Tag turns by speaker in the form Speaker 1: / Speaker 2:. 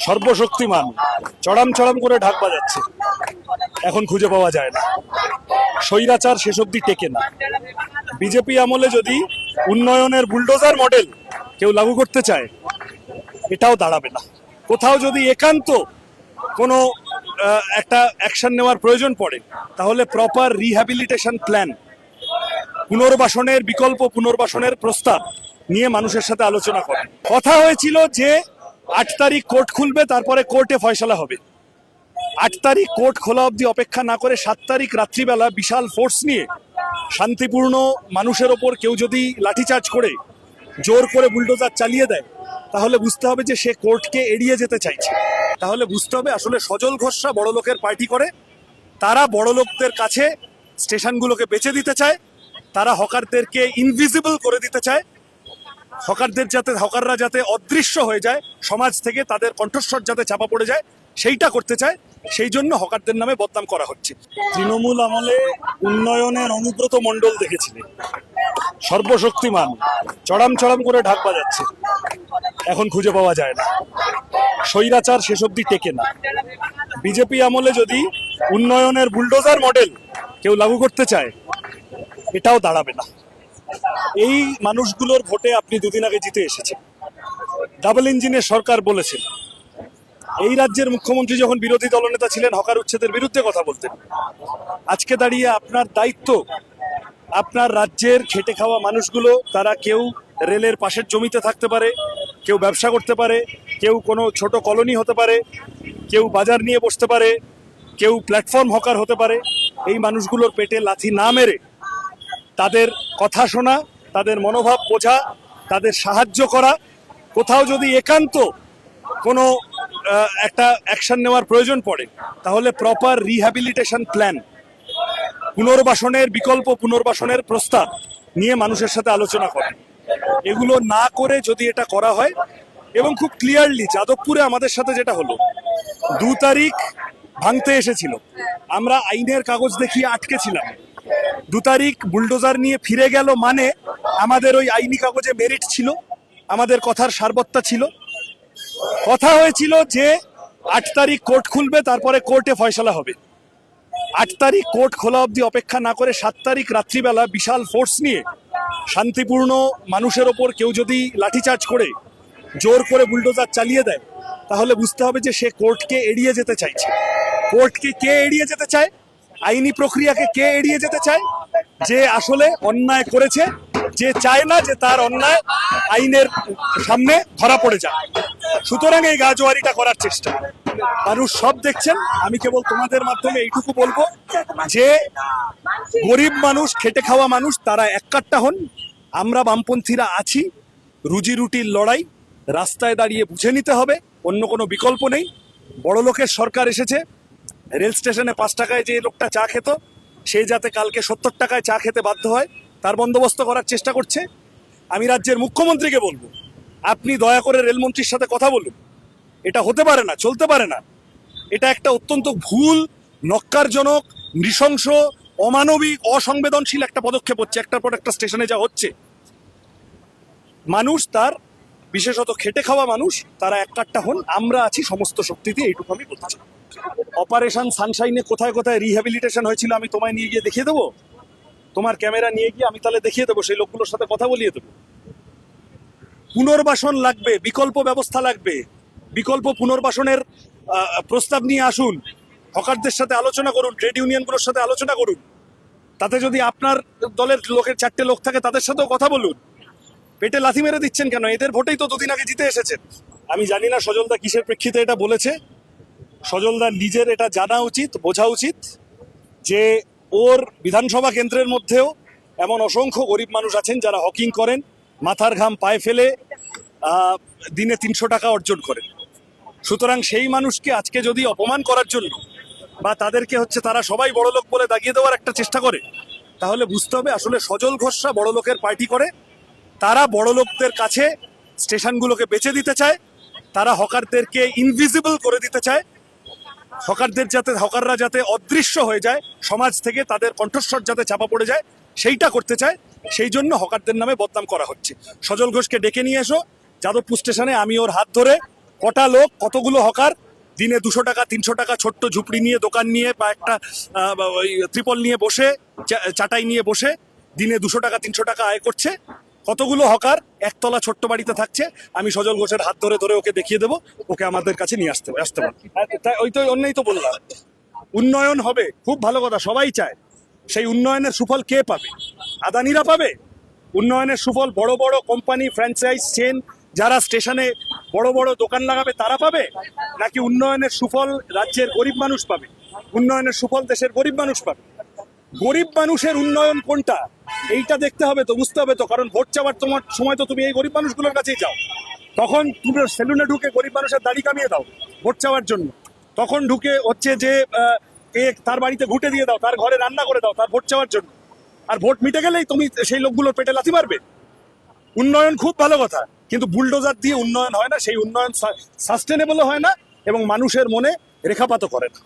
Speaker 1: সর্বশক্তিমান চড়াম চড়াম করে ঢাক বাজাচ্ছে, এখন খুঁজে পাওয়া যায় না। স্বৈরাচার শেষ অবধি টেকে না। বিজেপি আমলে যদি উন্নয়নের বুলডোজার মডেল কেউ লাগু করতে চায়, এটাও দাঁড়াবে না। কোথাও যদি একান্ত কোনো একটা অ্যাকশন নেওয়ার প্রয়োজন পড়ে, তাহলে প্রপার রিহ্যাবিলিটেশন প্ল্যান, পুনর্বাসনের বিকল্প পুনর্বাসনের প্রস্তাব নিয়ে মানুষের সাথে আলোচনা করে। কথা হয়েছিল যে 8 তারিখ কোর্ট খুলবে, তারপরে কোর্টে ফয়সালা হবে। 8 তারিখ কোর্ট খোলা অবধি অপেক্ষা না করে 7 তারিখ রাত্রিবেলা বিশাল ফোর্স নিয়ে শান্তিপূর্ণ মানুষের ওপর কেউ যদি লাঠিচার্জ করে জোর করে বুলডোজার চালিয়ে দেয়, তাহলে বুঝতে হবে যে সে কোর্টকে এড়িয়ে যেতে চাইছে। তাহলে বুঝতে হবে আসলে সজল ঘোষরা বড় লোকের পার্টি করে, তারা বড় লোকদের কাছে স্টেশনগুলোকে বেচে দিতে চায়, তারা হকারদেরকে ইনভিজিবল করে দিতে চায়, হকাররা যাতে অদৃশ্য হয়ে যায় সমাজ থেকে, তাদের কণ্ঠস্বর যাতে চাপা পড়ে যায়, সেইটা করতে চায়। সেই জন্য হকারদের নামে বদনাম করা হচ্ছে। তৃণমূল আমলে উন্নয়নের অনুব্রত মণ্ডল দেখেছিলেন, সর্বশক্তিমান চড়াম চড়াম করে ঢাক বাজাচ্ছে, এখন খুঁজে পাওয়া যায় না। স্বৈরাচার শেষ অবধি টেকে না। বিজেপি আমলে যদি উন্নয়নের বুলডোজার মডেল কেউ লাগু করতে চায়, এটাও দাঁড়াবে না। এই মানুষগুলোর ভোটে আপনি দুদিন আগে জিতে এসেছেন। ডাবল ইঞ্জিনের সরকার বলেছেন। এই রাজ্যের মুখ্যমন্ত্রী যখন বিরোধী দলনেতা ছিলেন, হকার উচ্ছেদের বিরুদ্ধে কথা বলতেন। আজকে দাঁড়িয়ে আপনার দায়িত্ব, আপনার রাজ্যের খেটে খাওয়া মানুষগুলো, তারা কেউ রেলের পাশের জমিতে থাকতে পারে, কেউ ব্যবসা করতে পারে, কেউ কোনো ছোট কলোনি হতে পারে, কেউ বাজার নিয়ে বসতে পারে, কেউ প্ল্যাটফর্ম হকার হতে পারে। এই মানুষগুলোর পেটে লাথি না মেরে তাদের কথা শোনা, তাদের মনোভাব বোঝা, তাদের সাহায্য করা, কোথাও যদি একান্ত কোনো একটা অ্যাকশন নেওয়ার প্রয়োজন পড়ে, তাহলে প্রপার রিহ্যাবিলিটেশন প্ল্যান, পুনর্বাসনের বিকল্প পুনর্বাসনের প্রস্তাব নিয়ে মানুষের সাথে আলোচনা করে। এগুলো না করে যদি এটা করা হয়, এবং খুব ক্লিয়ারলি যাদবপুরে আমাদের সাথে যেটা হলো, 2 তারিখ ভাঙতে এসেছিল, আমরা আইনের কাগজ দেখিয়ে আটকে ছিলাম। 2 তারিখ বুলডোজার নিয়ে ফিরে গেল, মানে আমাদের ওই আইনি কাগজে মেরিট ছিল, আমাদের কথার সারবত্তা ছিল। কথা হয়েছিল যে 8 তারিখ কোর্ট খুলবে, তারপরে কোর্টে ফয়সালা হবে। 8 তারিখ কোর্ট খোলা অবধি অপেক্ষা না করে 7 তারিখ রাত্রিবেলা বিশাল ফোর্স নিয়ে শান্তিপূর্ণ মানুষের ওপর কেউ যদি লাঠিচার্জ করে জোর করে বুলডোজার চালিয়ে দেয়, তাহলে বুঝতে হবে যে সে কোর্টকে এড়িয়ে যেতে চাইছে। কোর্টকে কে এড়িয়ে যেতে চায়? আইনি প্রক্রিয়াকে কে এড়িয়ে যেতে চায়? যে আসলে অন্যায় করেছে, যে চায় না যে তার অন্যায় আইনের সামনে ধরা পড়ে যায়। সুতরাং এই গাজোয়ারিটা করার চেষ্টা মানুষ সব দেখছেন। আমি কেবল তোমাদের মাধ্যমে এইটুকু বলবো যে গরিব মানুষ, খেটে খাওয়া মানুষ, তারা এককাট্টা হন। আমরা বামপন্থীরা আছি। রুজি রুটির লড়াই রাস্তায় দাঁড়িয়ে বুঝে নিতে হবে, অন্য কোনো বিকল্প নেই। বড় লোকের সরকার এসেছে। রেল স্টেশনে 5 টাকায় যে লোকটা চা খেত, সে যাতে কালকে 70 টাকায় চা খেতে বাধ্য হয়, তার বন্দোবস্ত করার চেষ্টা করছে। আমি রাজ্যের মুখ্যমন্ত্রীকে বলবো, আপনি দয়া করে রেলমন্ত্রীর সাথে কথা বলুন। এটা হতে পারে না, চলতে পারে না। এটা একটা অত্যন্ত ভুল, নক্কারজনক, নৃশংস, অমানবিক, অসংবেদনশীল একটা পদক্ষেপ হচ্ছে। একটার পর একটা স্টেশনে যা হচ্ছে, মানুষ, তার বিশেষত খেটে খাওয়া মানুষ, তারা এককাট্টা হন। আমরা আছি সমস্ত শক্তিতে, এইটুকু আমি বলতে চাই। অপারেশন সানশাইনে কোথায় কোথায় রিহ্যাবিলিটেশন হয়েছিল আমি তোমায় নিয়ে গিয়ে দেখিয়ে দেবো। তোমার ক্যামেরা নিয়ে গিয়ে আমি তাহলে দেখিয়ে দেবো, সেই লোকগুলোর সাথে কথা বলিয়ে দেবো। পুনর্বাসন লাগবে, বিকল্প ব্যবস্থা লাগবে। বিকল্প পুনর্বাসনের প্রস্তাব নিয়ে আসুন, হকারদের সাথে আলোচনা করুন, ট্রেড ইউনিয়নগুলোর সাথে আলোচনা করুন। তাতে যদি আপনার দলের লোকের 4টে লোক থাকে, তাদের সাথেও কথা বলুন। পেটে লাথি মেরে দিচ্ছেন কেন? এদের ভোটেই তো 2 দিন আগে জিতে এসেছেন। আমি জানি না সজলদা কিসের প্রেক্ষিতে এটা বলেছে। সজলদার নিজের এটা জানা উচিত, বোঝা উচিত যে ওর বিধানসভা কেন্দ্রের মধ্যেও এমন অসংখ্য গরিব মানুষ আছেন যারা হকিং করেন, মাথার ঘাম পায়ে ফেলে দিনে 300 টাকা অর্জন করেন। সুতরাং সেই মানুষকে আজকে যদি অপমান করার জন্য, বা তাদেরকে তারা সবাই বড় লোক বলে দাগিয়ে দেওয়ার একটা চেষ্টা করে, তাহলে বুঝতে হবে আসলে সজল ঘোষরা বড় লোকের পার্টি করে, তারা বড় লোকদের কাছে স্টেশনগুলোকে বেচে দিতে চায়, তারা হকারদেরকে ইনভিজিবল করে দিতে চায়, হকাররা যাতে অদৃশ্য হয়ে যায় সমাজ থেকে, তাদের কণ্ঠস্বর যাতে চাপা পড়ে যায়, সেইটা করতে চায়। সেই জন্য হকারদের নামে বদনাম করা হচ্ছে। সজল ঘোষকে ডেকে নিয়ে এসো যাদবপুর স্টেশনে, আমি ওর হাত ধরে কটা লোক, কতগুলো হকার দিনে 200 টাকা 300 টাকা ছোট্ট ঝুপড়ি নিয়ে, দোকান নিয়ে বা একটা ওই ত্রিপল নিয়ে বসে, চাটাই নিয়ে বসে দিনে 200 টাকা 300 টাকা আয় করছে। কতগুলো হকার একতলা ছোট্ট বাড়িতে থাকছে। আমি সজল ঘোষের হাত ধরে ধরে ওকে দেখিয়ে দেবো, ওকে আমাদের কাছে নিয়ে আসতে পারবে। ওই তো অন্যই তো বললাম, উন্নয়ন হবে, খুব ভালো কথা, সবাই চায়। সেই উন্নয়নের সুফল কে পাবে? আদানিরা পাবে উন্নয়নের সুফল? বড় বড় কোম্পানি, ফ্র্যাঞ্চাইজ চেন যারা স্টেশনে বড় বড় দোকান লাগাবে তারা পাবে? নাকি উন্নয়নের সুফল রাজ্যের গরিব মানুষ পাবে? উন্নয়নের সুফল দেশের গরিব মানুষ পাবে। গরিব মানুষের উন্নয়ন কোনটা এইটা দেখতে হবে তো, বুঝতে হবে তো। কারণ ভোট চাওয়ার তোমার সময় তো তুমি এই গরিব মানুষগুলোর কাছেই যাও। তখন তুমি সেলুনে ঢুকে গরিব মানুষের দাড়ি কামিয়ে দাও ভোট চাওয়ার জন্য। তখন ঢুকে হচ্ছে যে তার বাড়িতে ঘুঁটে দিয়ে দাও, তার ঘরে রান্না করে দাও তার ভোট চাওয়ার জন্য। আর ভোট মিটে গেলেই তুমি সেই লোকগুলোর পেটে লাথি মারবে। উন্নয়ন খুব ভালো কথা, কিন্তু বুলডোজার দিয়ে উন্নয়ন হয় না, সেই উন্নয়ন সাস্টেনেবল হয় না এবং মানুষের মনে রেখাপাতও করে না।